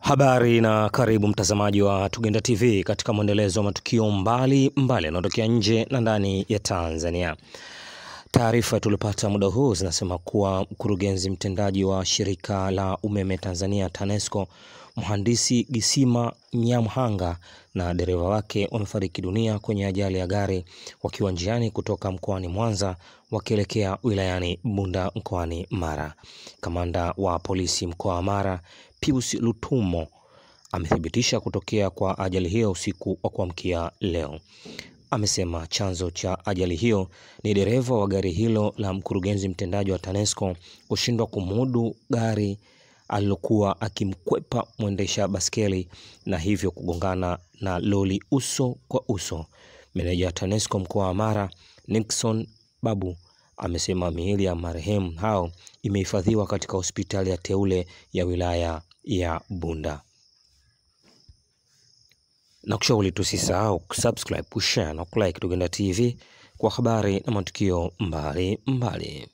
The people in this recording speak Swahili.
Habari na karibu mtazamaji wa Tugenda TV katika mwendelezo wa matukio mbali yanayotokea nje na ndani ya Tanzania. Taarifa tulipata muda huu zinasema kuwa mkurugenzi mtendaji wa shirika la umeme Tanzania TANESCO, mhandisi Gisima Nyamhanga na dereva wake wamefariki dunia kwenye ajali ya gari wakiwa njiani kutoka mkoani Mwanza wakielekea wilayani Bunda mkoani Mara. Kamanda wa polisi mkoa wa Mara, Pius Lutumo, amethibitisha kutokea kwa ajali hiyo usiku wa kuamkia leo. Amesema chanzo cha ajali hiyo ni dereva wa gari hilo la mkurugenzi mtendaji wa TANESCO kushindwa kumudu gari alilokuwa akimkwepa mwendesha baskeli na hivyo kugongana na lori uso kwa uso. Meneja wa TANESCO mkoa wa Mara, Nixon Babu, amesema miili ya marehemu hao imehifadhiwa katika hospitali ya teule ya wilaya ya Bunda. Na kushauri tusisahau kusubscribe, kushare na kulike Tugenda TV kwa habari na matukio mbali.